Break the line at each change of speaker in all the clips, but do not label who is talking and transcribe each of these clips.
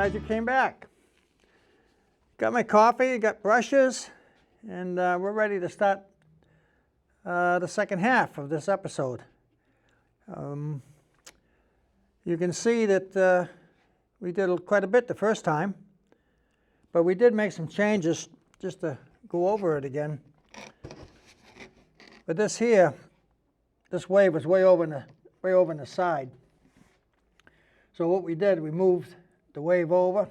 glad you came back. Got my coffee, got brushes, and we're ready to start the second half of this episode. You can see that we did quite a bit the first time, but we did make some changes just to go over it again. But this here, this wave was way over in the side. So what we did, we moved the wave over,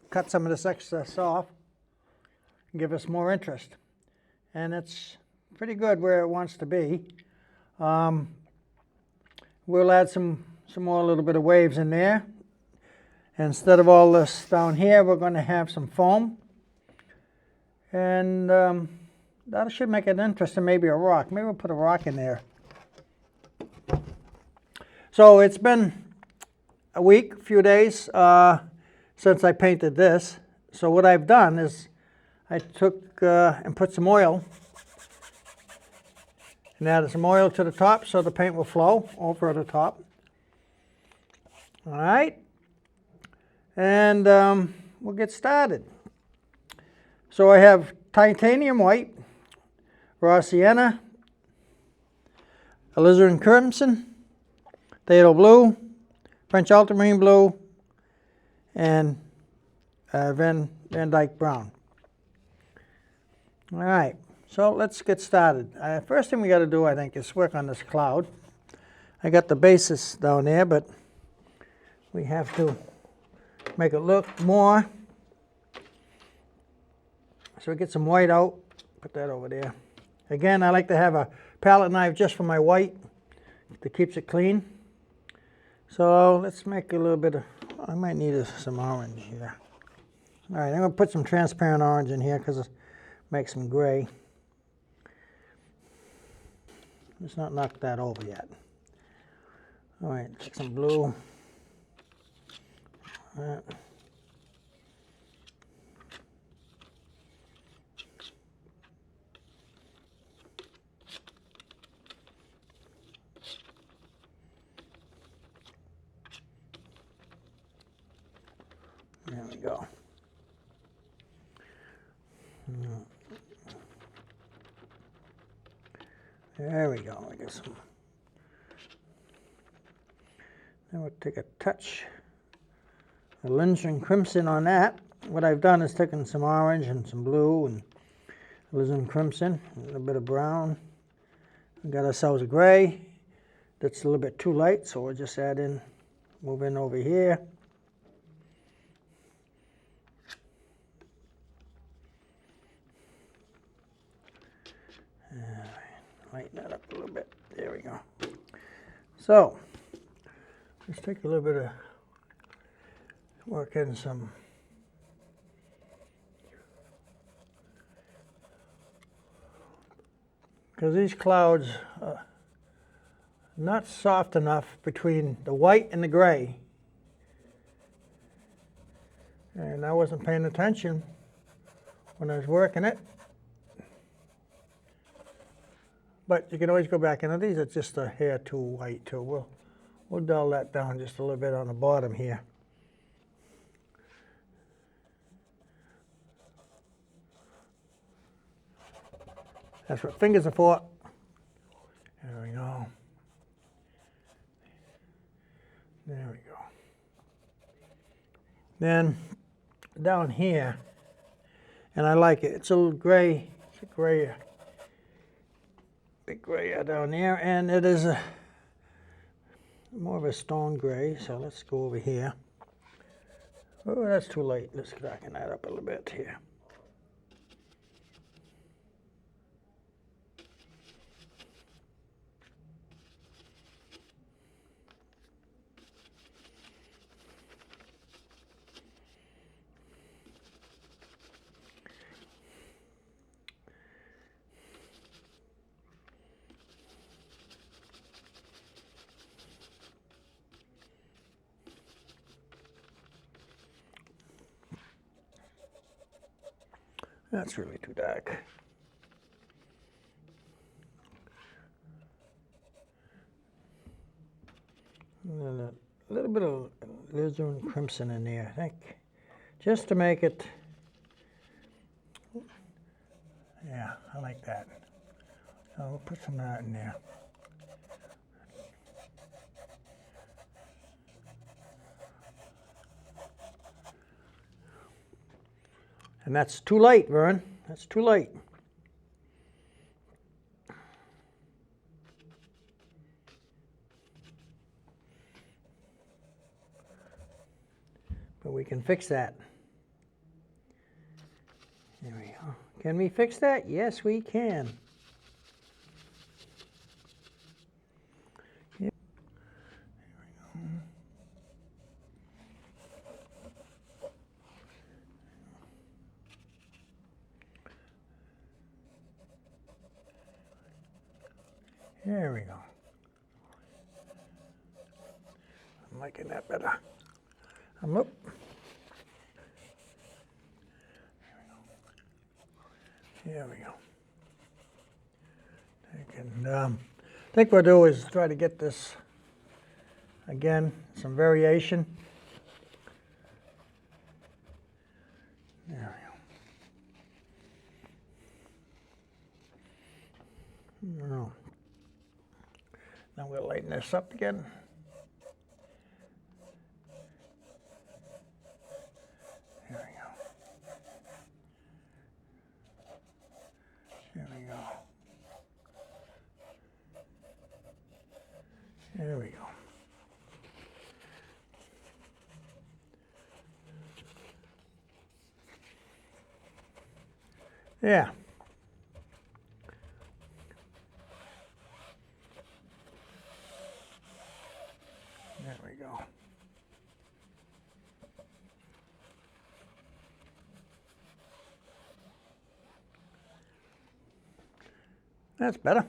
cut some of this excess off, and give us more interest. And it's pretty good where it wants to be. We'll add some more little bit of waves in there. And instead of all this down here, we're going to have some foam. And that should make it interesting, maybe a rock. Maybe we'll put a rock in there. So it's been a week, a few days since I painted this. So what I've done is I took and put some oil and added some oil to the top so the paint will flow over the top. All right, and we'll get started. So I have titanium white, raw sienna, alizarin crimson, phthalo blue, French ultramarine blue, and Van Dyke brown. All right, so let's get started. First thing we got to do, I think, is work on this cloud. I got the basis down there, but we have to make it look more. So we get some white out, put that over there. Again, I like to have a palette knife just for my white that keeps it clean. So let's make a little bit of, I might need some orange here. All right, I'm going to put some transparent orange in here because it makes some gray. Let's not knock that over yet. All right, take some blue. There we go. There we go. I get some. Then we'll take a touch of alizarin crimson on that. What I've done is taken some orange and some blue and alizarin crimson, a little bit of brown. We got ourselves a gray. That's a little bit too light, so we'll just add in, move in over here. Lighten that up a little bit. There we go. So let's take a little bit of work in some because these clouds are not soft enough between the white and the gray. And I wasn't paying attention when I was working it. But you can always go back into these. It's just a hair too white too. We'll dull that down just a little bit on the bottom here. That's what fingers are for. There we go. There we go. Then down here, and I like it. It's a little gray. It's a grayer. Big gray down there, and it is a more of a stone gray. So let's go over here. Oh, that's too light. Let's darken that up a little bit here. That's really too dark. And then a little bit of alizarin crimson in there, I think, just to make it. Yeah, I like that. So we'll put some of that in there. And that's too light, Vern. That's too light. But we can fix that. There we go. Can we fix that? Yes, we can. Yep. There we go. I'm liking that better. Up. There we go. I think what we'll do is try to get this, again, some variation. There we go. No. Now we'll lighten this up again. There we go. There we go. There we go. Yeah. There we go. That's better.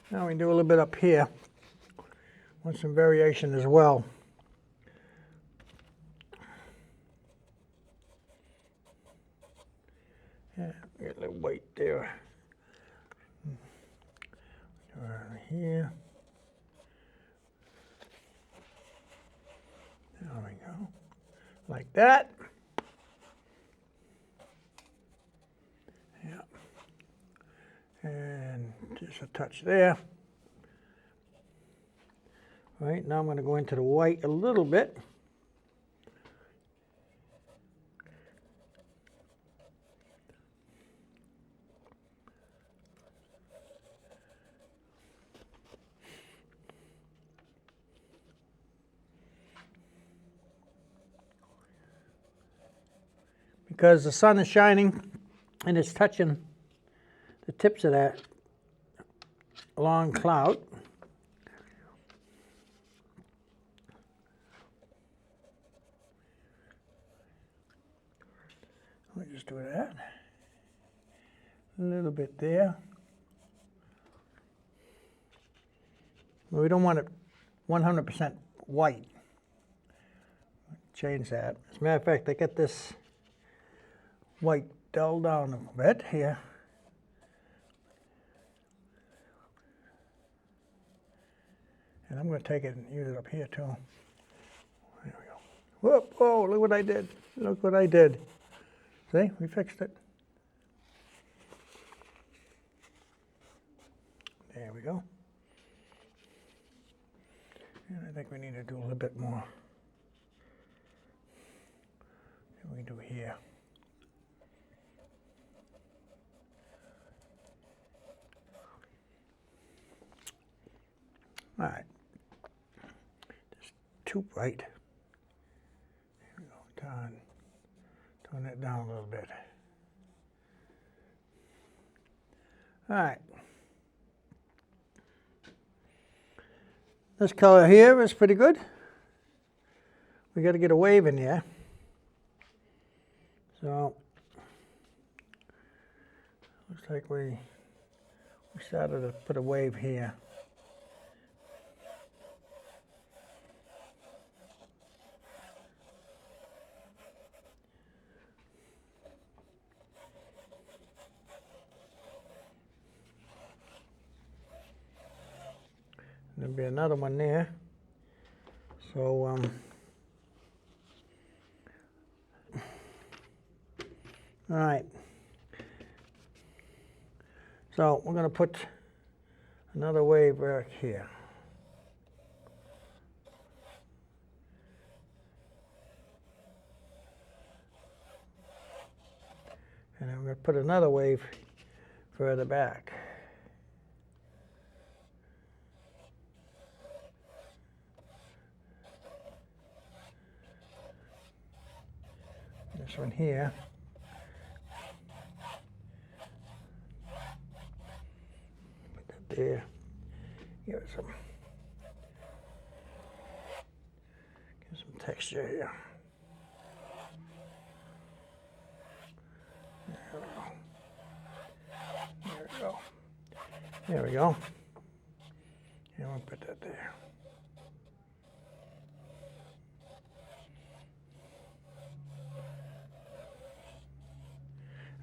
Now we do a little bit up here. Want some variation as well. Yeah, get a little white there. Over here. There we go. Like that. Yeah. And just a touch there. All right, now I'm going to go into the white a little bit. Because the sun is shining and it's touching the tips of that long cloud. We'll just do that. A little bit there. We don't want it 100% white. Change that. As a matter of fact, I get this white dulled down a bit here. And I'm going to take it and use it up here too. There we go. Whoop, oh, look what I did. Look what I did. See, we fixed it. There we go. And I think we need to do a little bit more than we do here. All right. Just too bright. There we go. Tone it down a little bit. All right. This color here is pretty good. We got to get a wave in there. So looks like we started to put a wave here. There'll be another one there. So All right. So we're going to put another wave back here. And then we're going to put another wave further back. This one here. Put that there. Give it some texture here. There we go. There we go. And we'll put that there.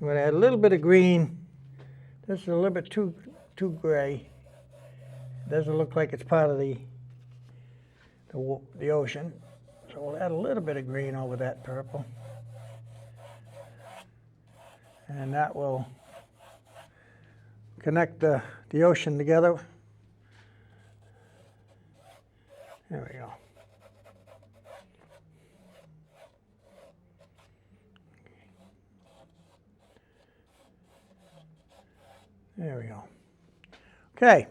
I'm going to add a little bit of green. This is a little bit too gray. It doesn't look like it's part of the ocean. So we'll add a little bit of green over that purple. And that will connect the ocean together. There we go. There we go. Okay.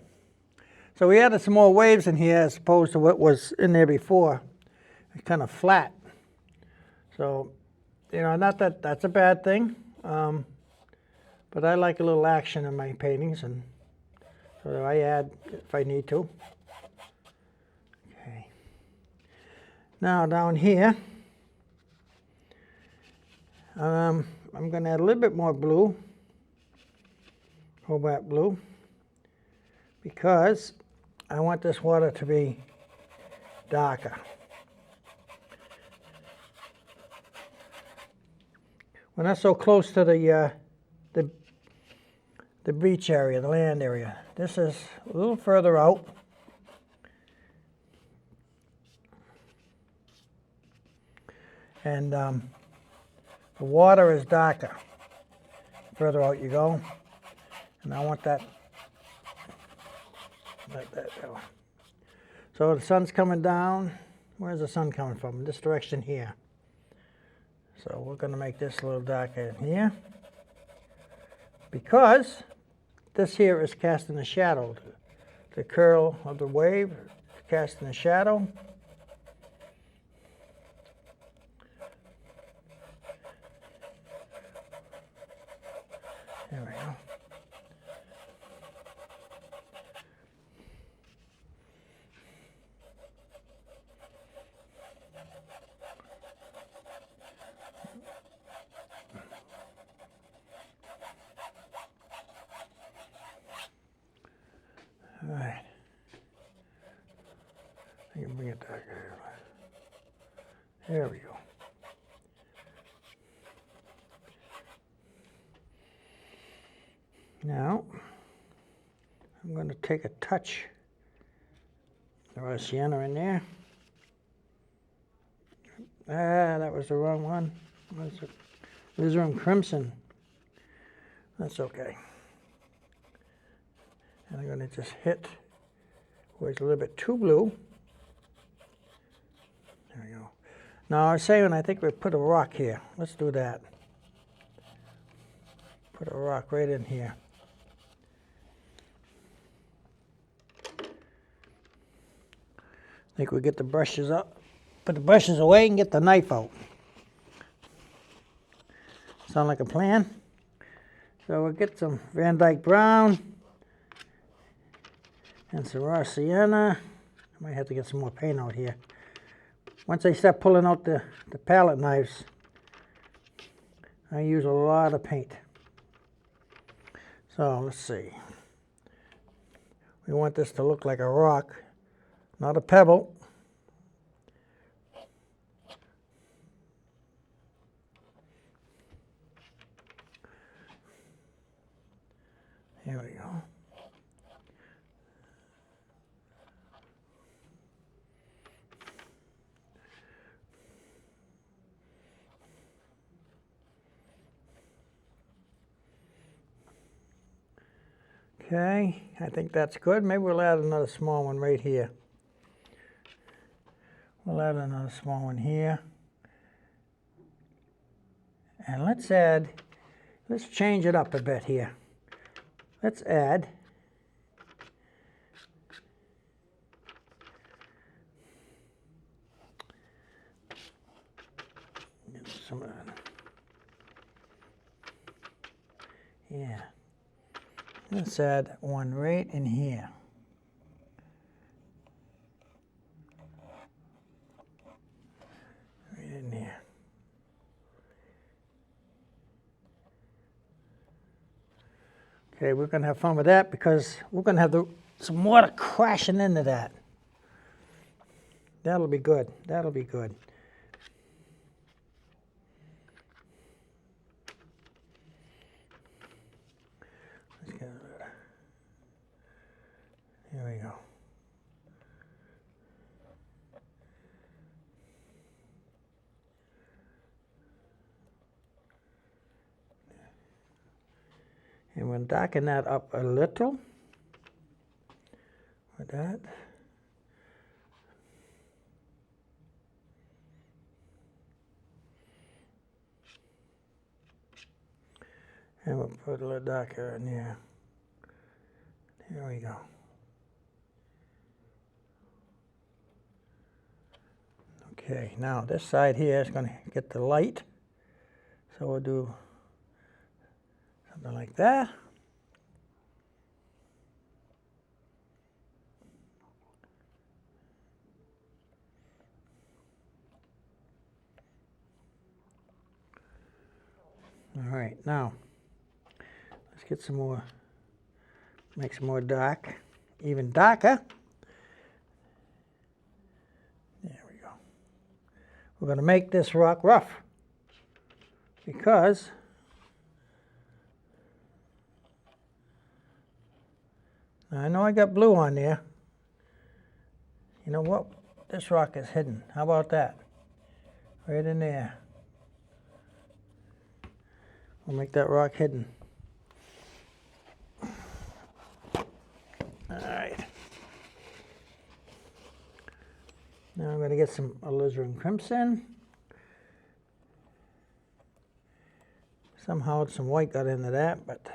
So we added some more waves in here as opposed to what was in there before. It's kind of flat. So, you know, not that that's a bad thing. But I like a little action in my paintings, and so I add if I need to. Okay. Now down here, I'm going to add a little bit more blue, cobalt blue, because I want this water to be darker. We're not so close to the beach area, the land area. This is a little further out. And the water is darker. Further out you go. And I want that like that. So the sun's coming down. Where's the sun coming from? This direction here. So we're going to make this a little darker in here, because this here is casting a shadow. The curl of the wave is casting a shadow. There we go. All right. I can bring it back here. There we go. Now, I'm going to take a touch of sienna in there. Ah, that was the wrong one. Alizarin Crimson. That's okay. And I'm going to just hit where it's a little bit too blue. There we go. Now I was saying I think we put a rock here. Let's do that. Put a rock right in here. I think we get the brushes up. Put the brushes away and get the knife out. Sound like a plan? So we'll get some Van Dyke Brown and some raw sienna. I might have to get some more paint out here. Once I start pulling out the palette knives, I use a lot of paint. So let's see. We want this to look like a rock, not a pebble. Here we go. Okay, I think that's good. Maybe we'll add another small one right here. We'll add another small one here. And let's change it up a bit here. Let's add some of that. Yeah. Let's add one right in here. Right in there. Okay, we're going to have fun with that because we're going to have some water crashing into that. That'll be good. That'll be good. Let's get rid of that. Here we go. And we'll darken that up a little with that. And we'll put a little darker in here. Here we go. Okay, now this side here is going to get the light. So we'll do something like that. All right, now let's get some more, make some more dark, even darker. There we go. We're going to make this rock rough because now I know I got blue on there. You know what? This rock is hidden. How about that? Right in there. We'll make that rock hidden. All right. Now I'm going to get some alizarin crimson. Somehow some white got into that, but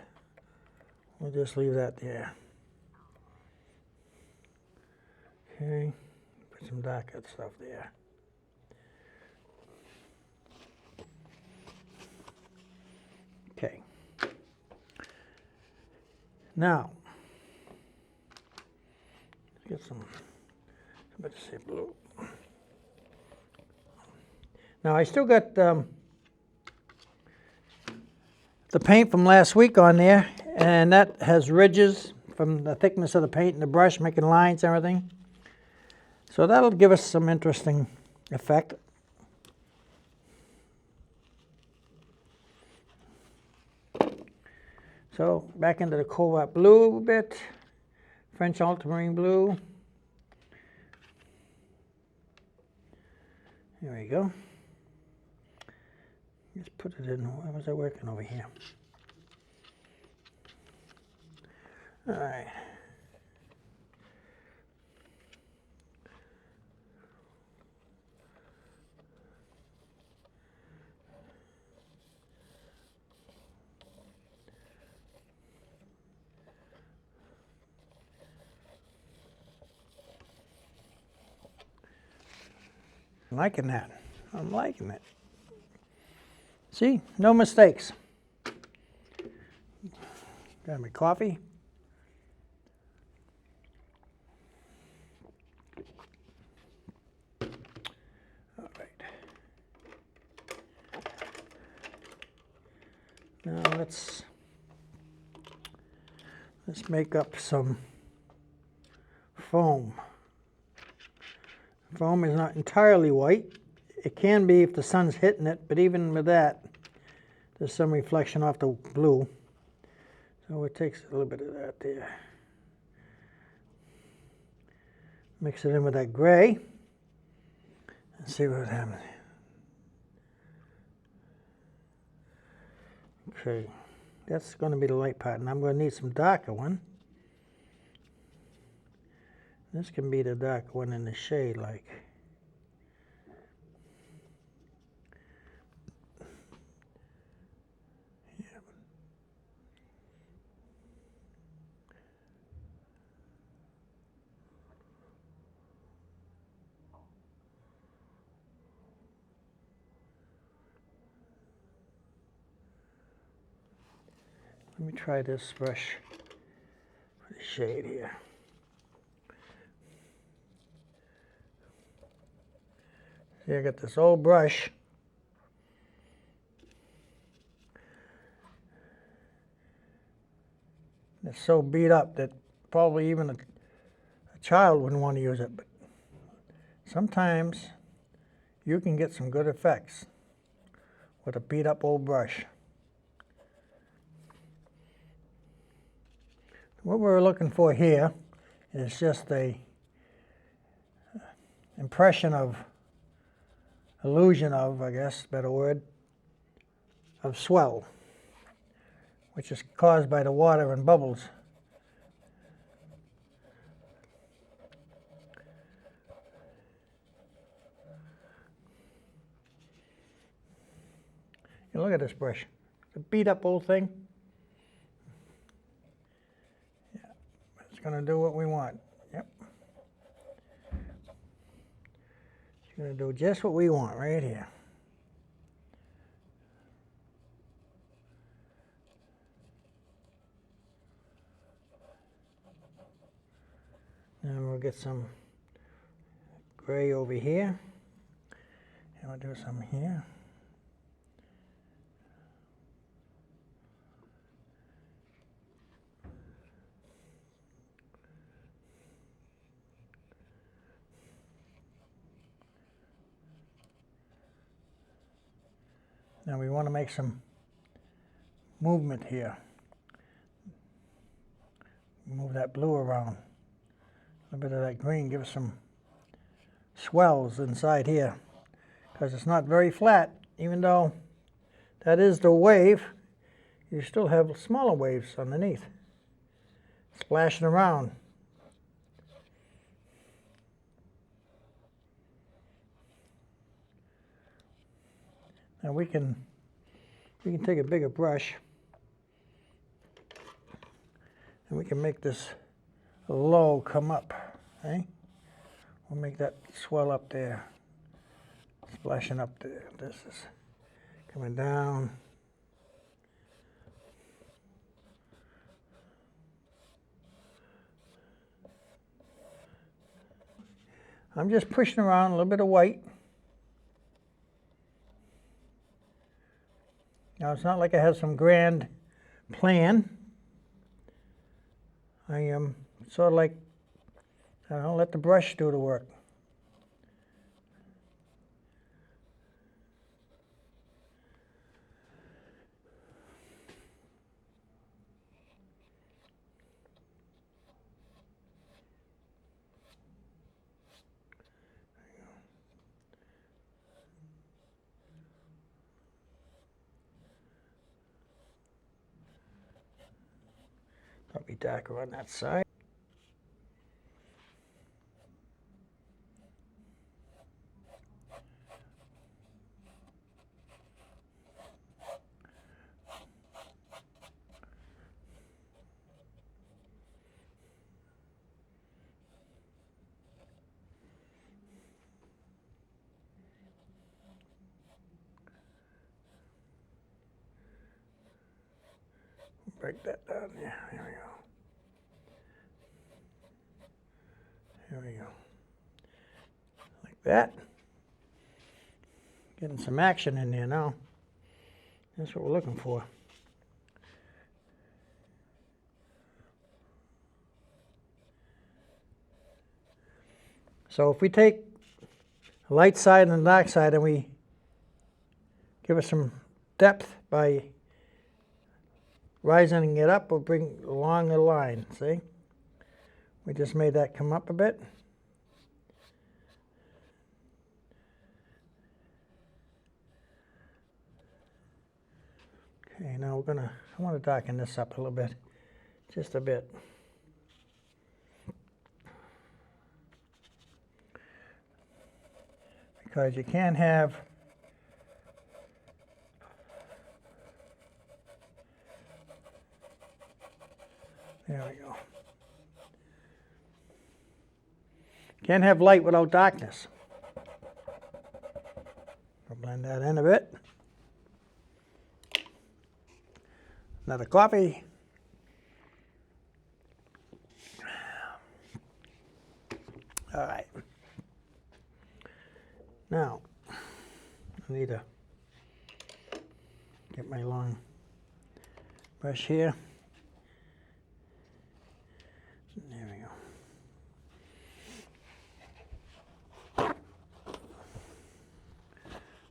we'll just leave that there. Okay, put some darker stuff there. Okay. Now, let's get some, somebody say blue. Now I still got the paint from last week on there, and that has ridges from the thickness of the paint and the brush, making lines and everything. So that'll give us some interesting effect. So back into the cobalt blue a bit, French ultramarine blue. There we go. Just put it in, where was I working over here? All right. I'm liking that. I'm liking it. See, no mistakes. Got my coffee. All right. Now let's make up some foam. Foam is not entirely white. It can be if the sun's hitting it, but even with that, there's some reflection off the blue. So it takes a little bit of that there. Mix it in with that gray and see what happens. Okay, that's going to be the light part, and I'm going to need some darker one. This can be the dark one in the shade, like. Yeah. Let me try this brush for the shade here. See, I got this old brush. It's so beat up that probably even a child wouldn't want to use it. But sometimes you can get some good effects with a beat up old brush. What we're looking for here is just a impression of, illusion of, I guess, better word, of swell, which is caused by the water and bubbles. And look at this brush. It's a beat up old thing. Yeah, it's going to do what we want. Yep. It's going to do just what we want right here. And we'll get some gray over here. And we'll do some here. Now we want to make some movement here. Move that blue around. A bit of that green, give us some swells inside here, because it's not very flat. Even though that is the wave, you still have smaller waves underneath splashing around. Now we can take a bigger brush and we can make this low come up, okay? We'll make that swell up there, splashing up there. This is coming down. I'm just pushing around a little bit of white. Now it's not like I have some grand plan. I am sort of like, I don't know, let the brush do the work. Probably darker on that side. Break that down there. There we go. There we go. Like that. Getting some action in there now. That's what we're looking for. So if we take the light side and the dark side and we give it some depth by rising it up, we'll bring along the line, see? We just made that come up a bit. Okay, now I want to darken this up a little bit, just a bit. because you can't have there we go. Can't have light without darkness. I'll blend that in a bit. Another coffee. All right. Now, I need to get my long brush here. There we go.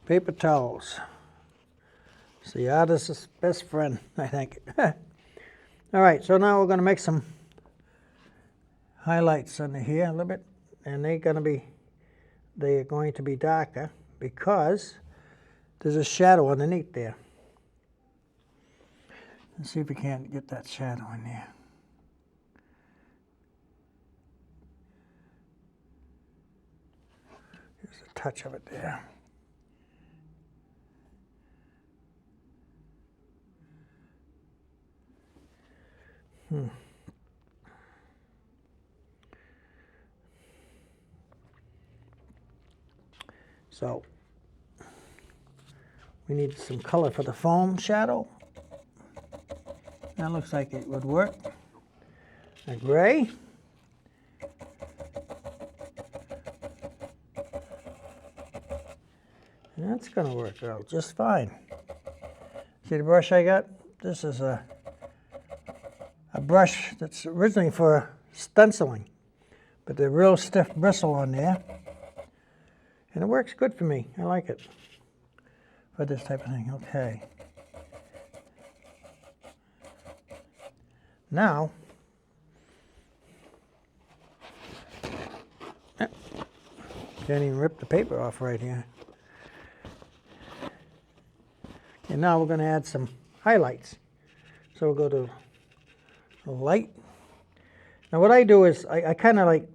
Paper towels. It's the artist's best friend, I think. All right, so now we're going to make some highlights under here a little bit, and they're going to be darker because there's a shadow underneath there. Let's see if we can't get that shadow in there. There's a touch of it there. So we need some color for the foam shadow. That looks like it would work. A gray. And that's going to work out just fine. See the brush I got? This is a brush that's originally for stenciling, but the real stiff bristle on there. And it works good for me. I like it for this type of thing. Okay. Now, can't even rip the paper off right here. And now we're going to add some highlights. So we'll go to light. Now what I do is I kind of like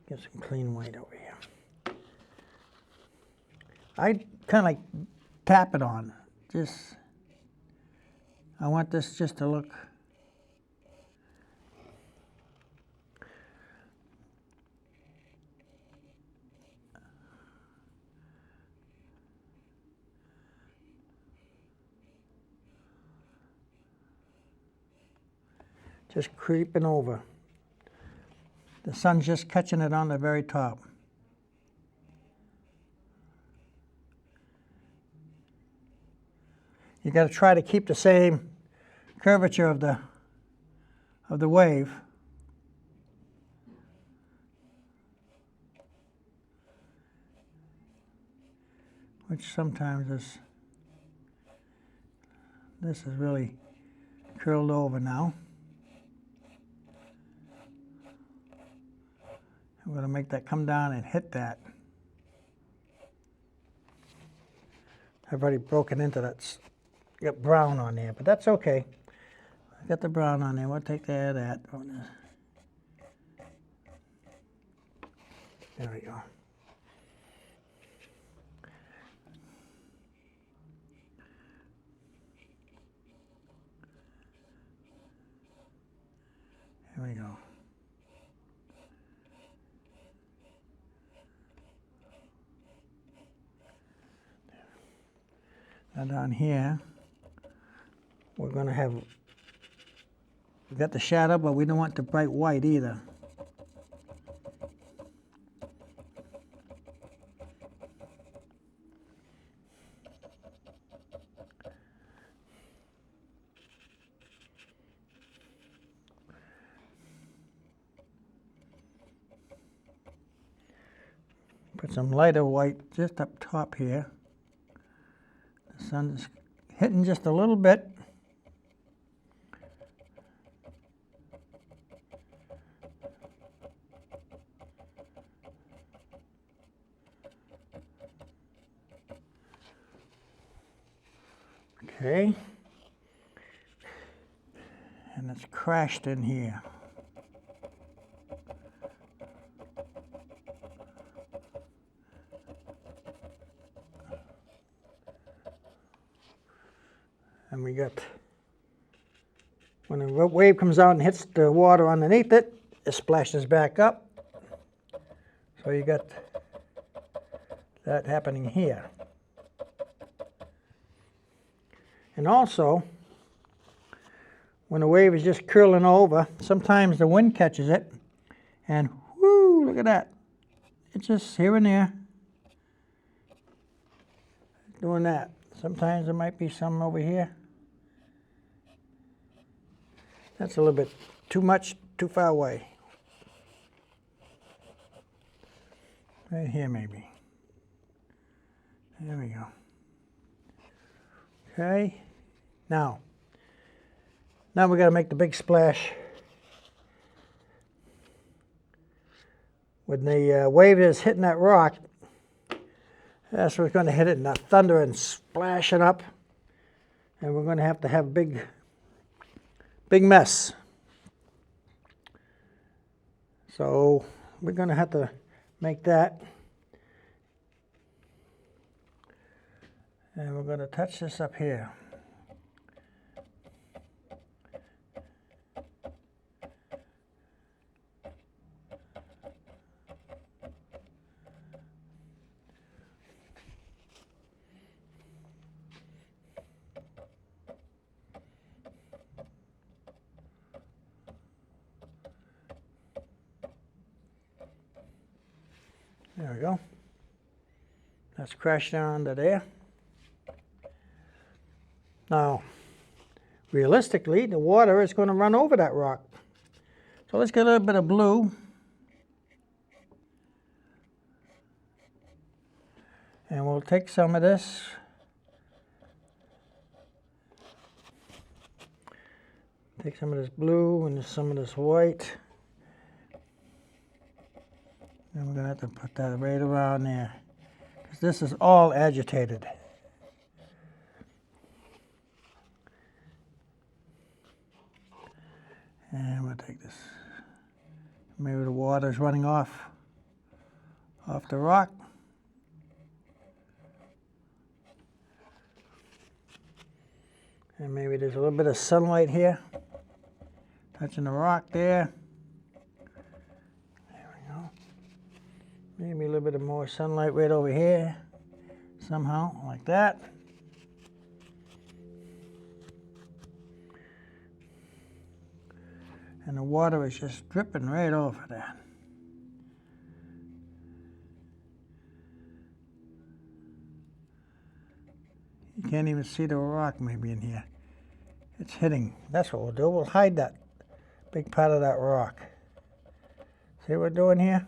get some clean white over here. I kind of like tap it on. I want this just to look just creeping over. The sun's just catching it on the very top. You got to try to keep the same curvature of the wave. Which sometimes this is really curled over now. I'm going to make that come down and hit that. I've already broken into that. Got brown on there, but that's okay. I got the brown on there. We'll take care of that. There we go. There we go. Now down here, we're going to have, we've got the shadow, but we don't want the bright white either. Put some lighter white just up top here. The sun's hitting just a little bit. Okay. And it's crashed in here. And we got, when the wave comes out and hits the water underneath it, it splashes back up. So you got that happening here. And also, when the wave is just curling over, sometimes the wind catches it, and whoo, look at that. It's just here and there doing that. Sometimes there might be some over here. That's a little bit too much, too far away. Right here maybe. There we go. Okay. Now we got to make the big splash. When the wave is hitting that rock, that's where it's going to hit it in the thunder and splash it up. And we're going to have big mess. So we're going to have to make that. And we're going to touch this up here. There we go. That's crashed down to there. Now, realistically, the water is going to run over that rock. So let's get a little bit of blue. And we'll take some of this. Take some of this blue and some of this white. And we're going to have to put that right around there, because this is all agitated. And we'll take this. Maybe the water's running off the rock. And maybe there's a little bit of sunlight here, touching the rock there. Maybe a little bit of more sunlight right over here, somehow, like that. And the water is just dripping right over that. You can't even see the rock maybe in here. It's hitting. That's what we'll do. We'll hide that big part of that rock. See what we're doing here?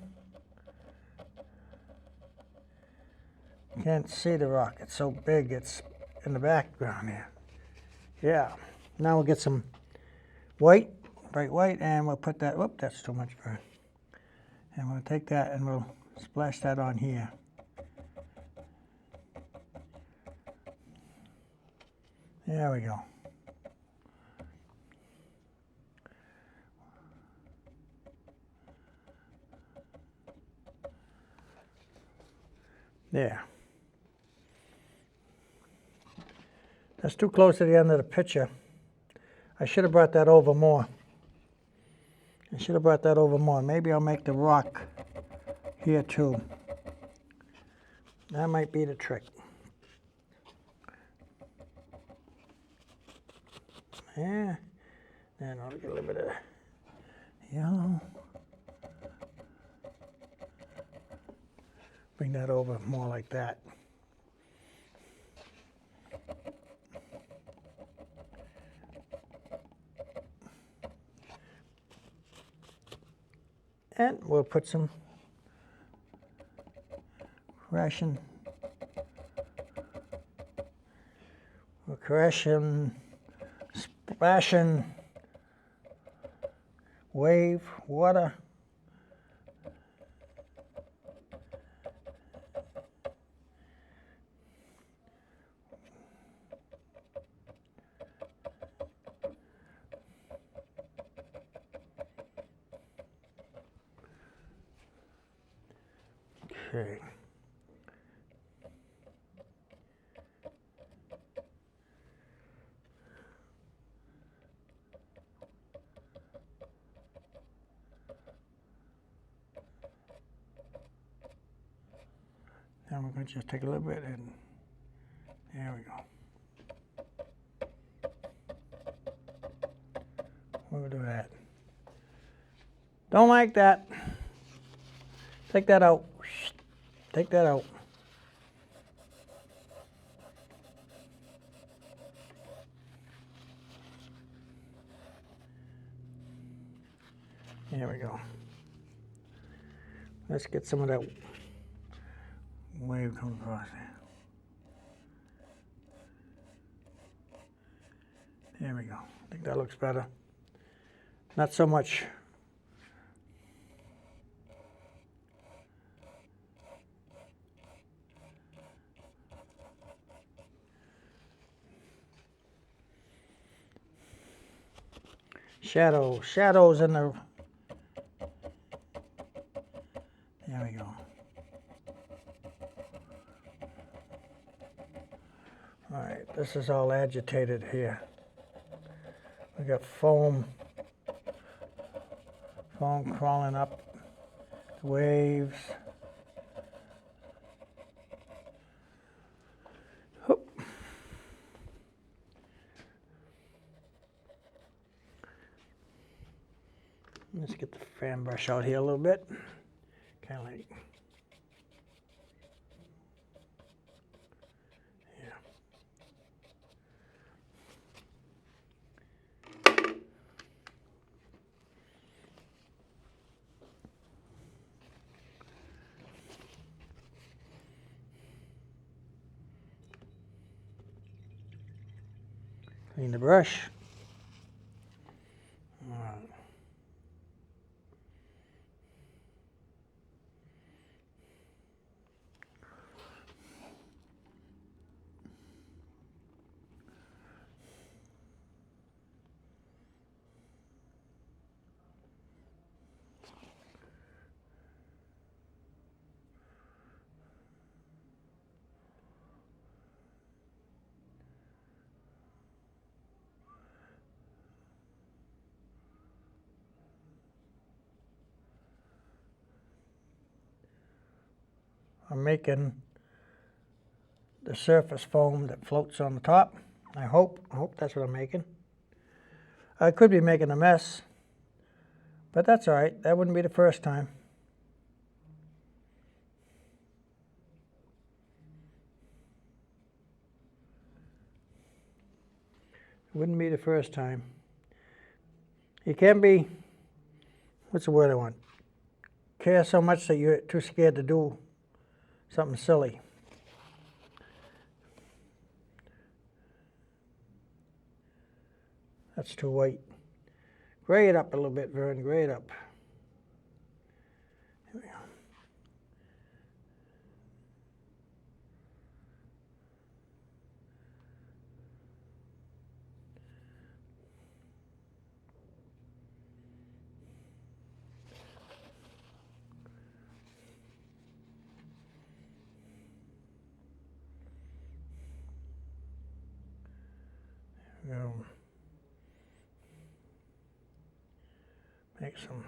You can't see the rock. It's so big. It's in the background here. Yeah. Now we'll get some white, bright white, and we'll put that. Whoop, that's too much for it. And we'll take that and we'll splash that on here. There we go. There. That's too close to the end of the picture. I should have brought that over more. Maybe I'll make the rock here too. That might be the trick. Yeah. Then I'll get a little bit of yellow. Bring that over more like that. And we'll put some Russian splashing wave water. Okay. Then we're going to just take a little bit and there we go. We'll do that. Don't like that. Take that out. Take that out. There we go. Let's get some of that wave coming across there. There we go. I think that looks better. Not so much. Shadows in the, there we go. All right, this is all agitated here. We got foam crawling up, waves. Hoop. Let's get the fan brush out here a little bit. Kind of like, yeah. Clean the brush. All right. I'm making the surface foam that floats on the top. I hope that's what I'm making. I could be making a mess, but that's all right. That wouldn't be the first time. Wouldn't be the first time. You can't be, what's the word I want? Care so much that you're too scared to do something silly. That's too white. Gray it up a little bit, Vern, gray it up. Here we go. Make some.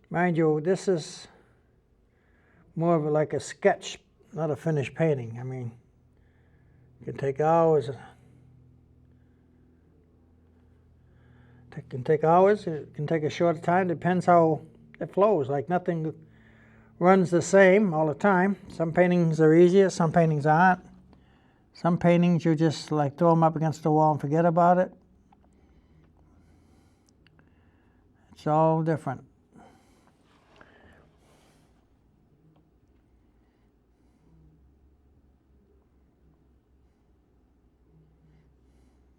Mind you, this is more of like a sketch, not a finished painting. I mean, it can take hours. It can take hours. It can take a short time. Depends how it flows. Like nothing runs the same all the time. Some paintings are easier. Some paintings aren't. Some paintings you just like throw them up against the wall and forget about it. It's all different.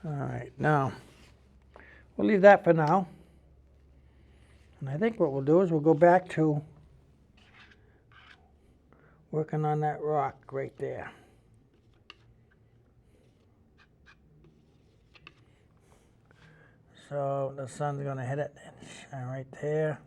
All right, now we'll leave that for now. And I think what we'll do is we'll go back to working on that rock right there. So the sun's going to hit it and shine right there.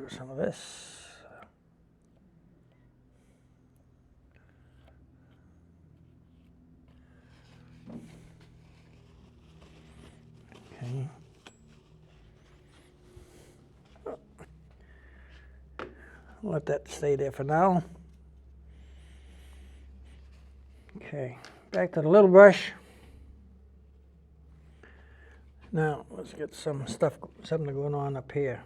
do some of this. Okay. Let that stay there for now. Okay, back to the little brush. Now let's get something going on up here.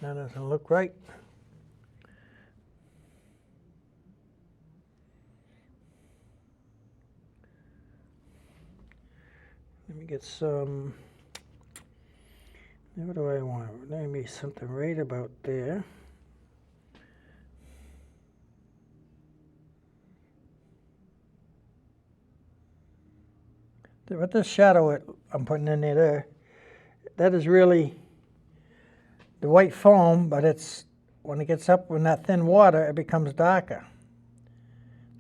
That doesn't look right. Let me get some, what do I want? Maybe something right about there. But this shadow I'm putting in there, that is really the white foam, but it's, when it gets up in that thin water, it becomes darker.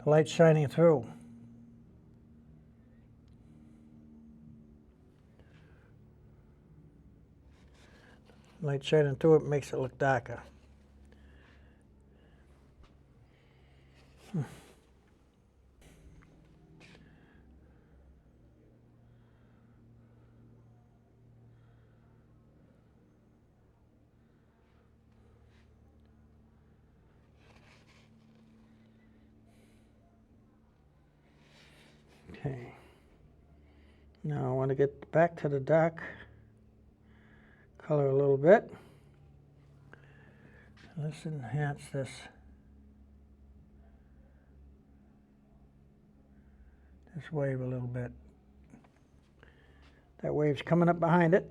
The light's shining through. Light shining through it makes it look darker. Okay. Now I want to get back to the dark color a little bit. Let's enhance this. This wave a little bit. That wave's coming up behind it.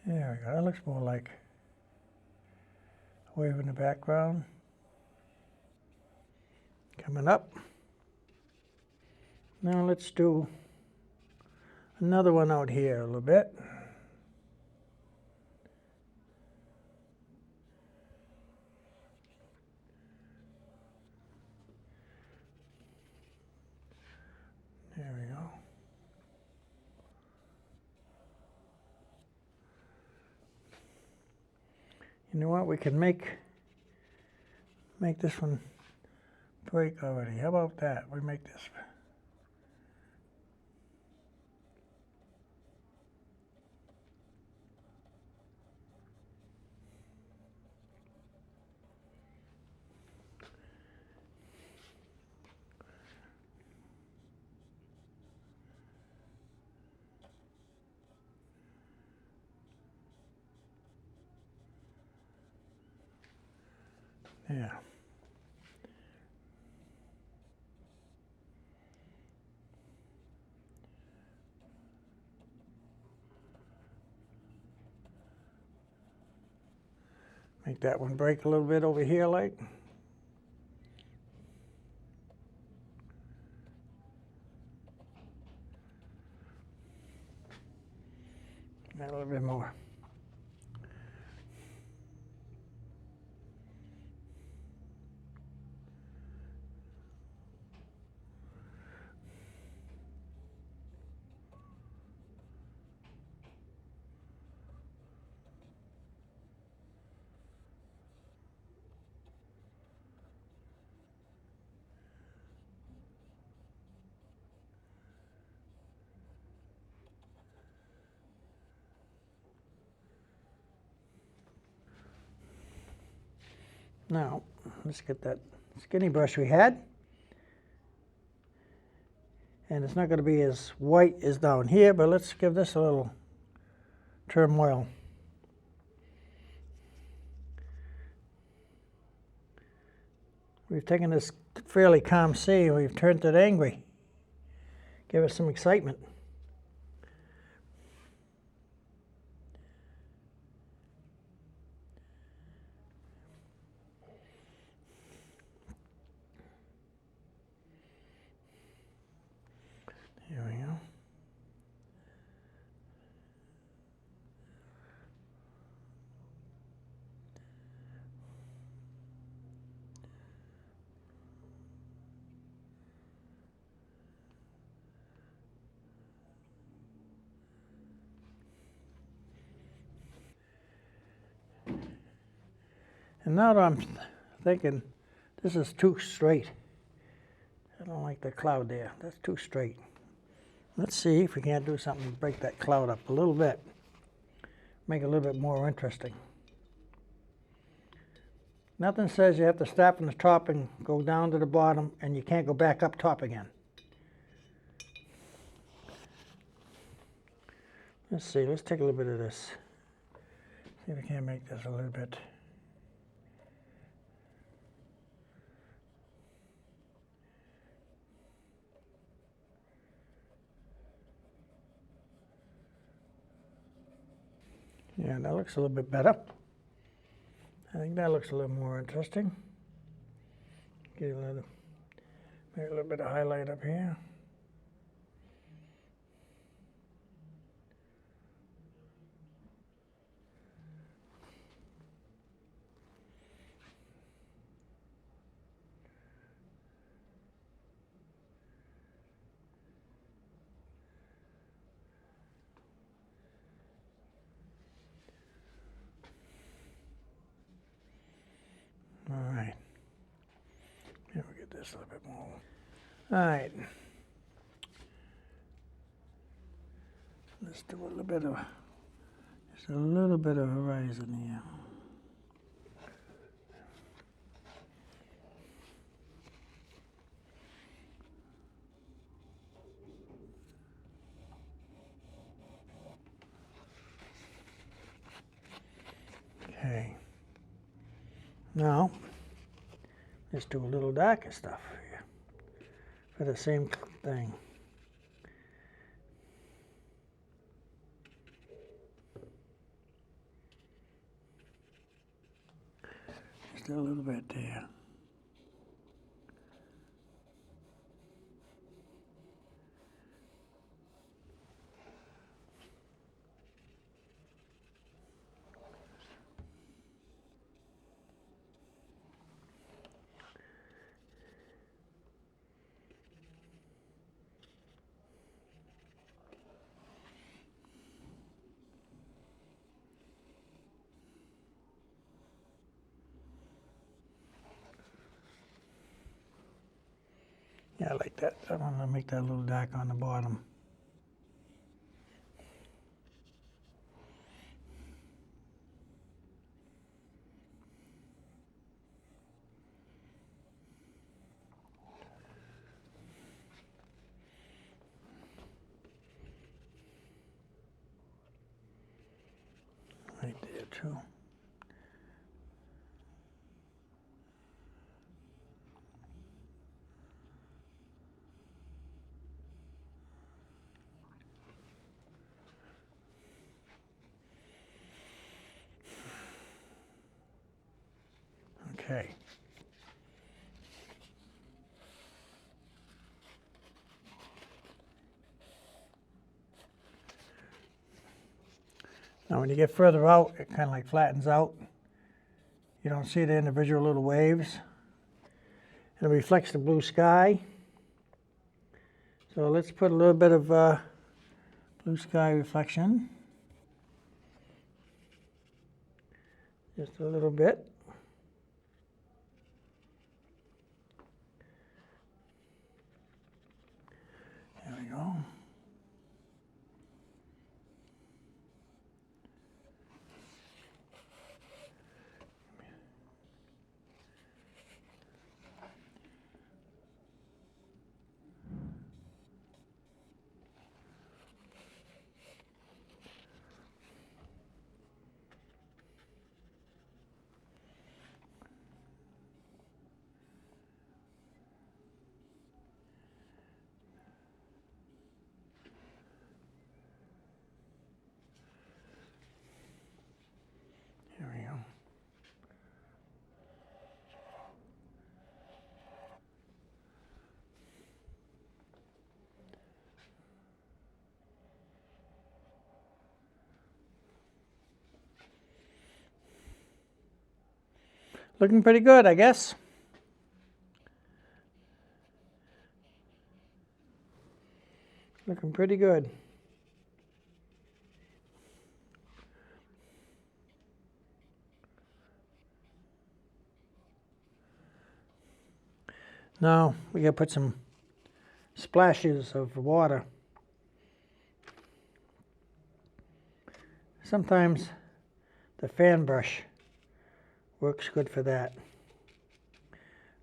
There we go. That looks more like a wave in the background. Coming up. Now let's do another one out here a little bit. There we go. You know what? We can make this one break already. How about that? We make this. Yeah. Make that one break a little bit over here, like. A little bit more. Now, let's get that skinny brush we had. And it's not going to be as white as down here, but let's give this a little turmoil. We've taken this fairly calm sea and we've turned it angry. Give it some excitement. Here we go. And now that I'm thinking, this is too straight. I don't like the cloud there. That's too straight. Let's see if we can't do something to break that cloud up a little bit. Make it a little bit more interesting. Nothing says you have to start from the top and go down to the bottom, and you can't go back up top again. Let's see, let's take a little bit of this. See if we can't make this a little bit. Yeah, that looks a little bit better. I think that looks a little more interesting. Get a little, make a little bit of highlight up here. All right. Here we get this a little bit more. All right. Let's do a little bit of, just a little bit of horizon here. Okay. Now, let's do a little darker stuff here for the same thing. Just a little bit there. Yeah, I like that. I want to make that a little dark on the bottom. Right there too. Okay. Now when you get further out, it kind of like flattens out. You don't see the individual little waves. And it reflects the blue sky. So let's put a little bit of blue sky reflection. Just a little bit. There we go. Looking pretty good, I guess. Looking pretty good. Now we gotta put some splashes of water. Sometimes the fan brush works good for that.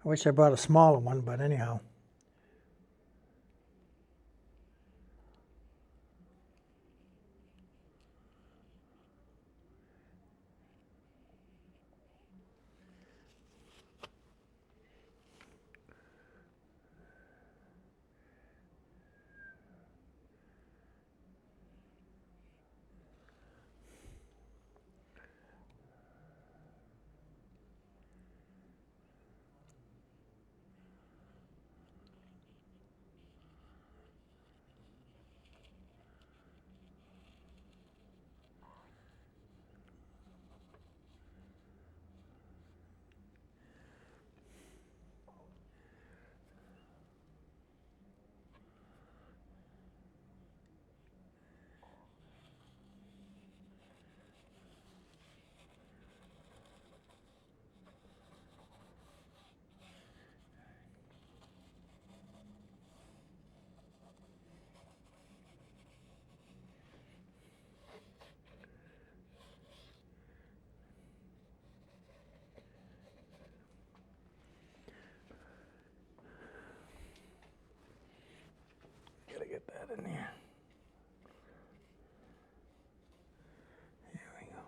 I wish I brought a smaller one, but anyhow. Gotta get that in there. There we go.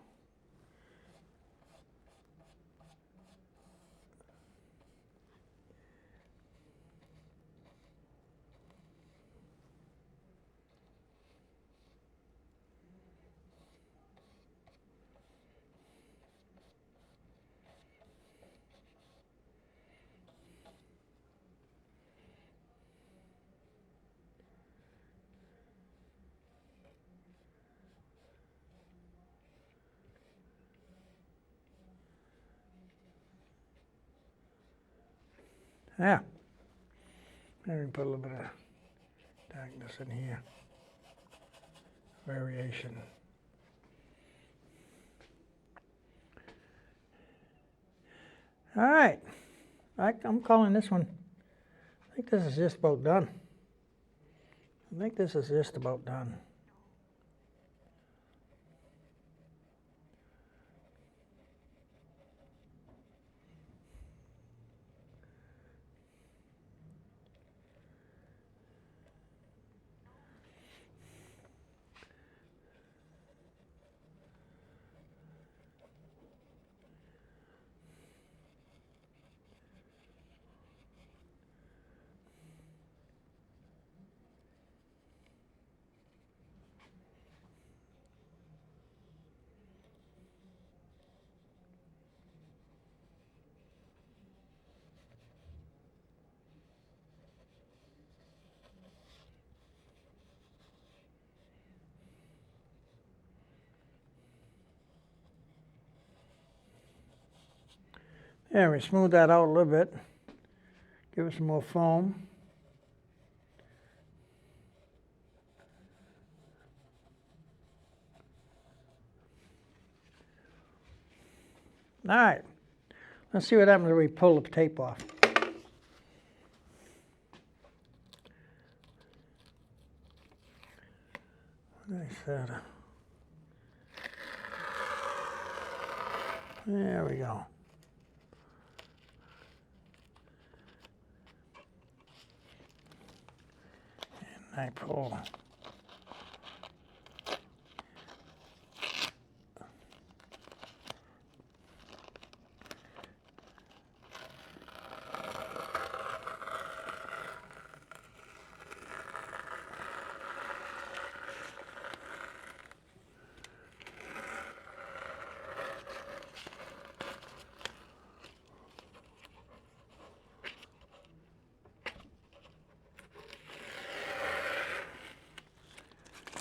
Yeah. Maybe put a little bit of darkness in here. Variation. All right. I'm calling this one. I think this is just about done. I think this is just about done. Yeah, we smooth that out a little bit. Give it some more foam. All right. Let's see what happens when we pull the tape off. Nice. There we go. And I pull.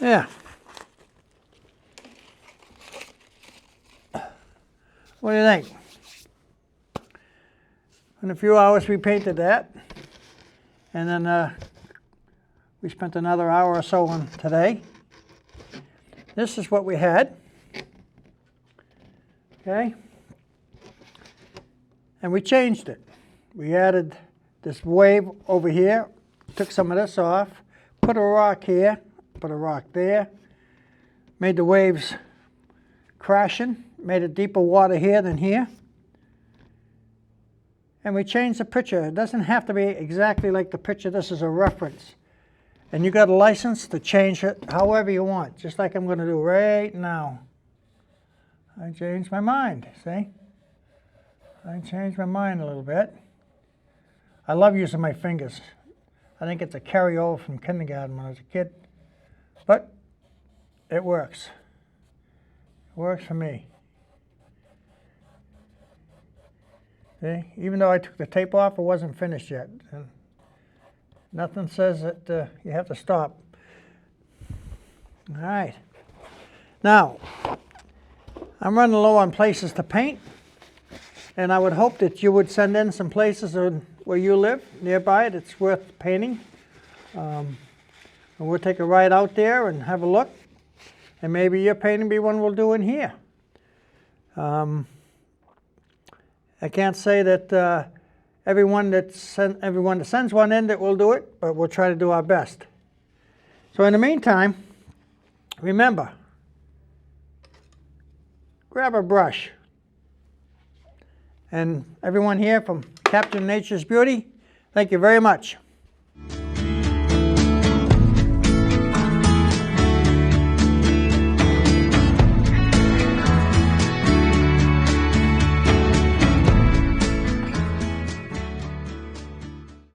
Yeah. What do you think? in a few hours we painted that. And then we spent another hour or so on today. This is what we had. Okay? And we changed it. We added this wave over here, took some of this off, put a rock here, put a rock there, made the waves crashing, made it deeper water here than here. And we changed the picture. It doesn't have to be exactly like the picture. This is a reference. And you got a license to change it however you want, just like I'm going to do right now. I changed my mind, see? I changed my mind a little bit. I love using my fingers. I think it's a carryover from kindergarten when I was a kid. But it works. It works for me. See? Even though I took the tape off, it wasn't finished yet. And nothing says that you have to stop. All right. Now, I'm running low on places to paint, and I would hope that you would send in some places where you live nearby that's worth painting. And we'll take a ride out there and have a look, and maybe your painting be one we'll do in here. I can't say that everyone that sends one in that will do it, but we'll try to do our best. So in the meantime, remember, grab a brush. And everyone here from Captain Nature's Beauty, thank you very much.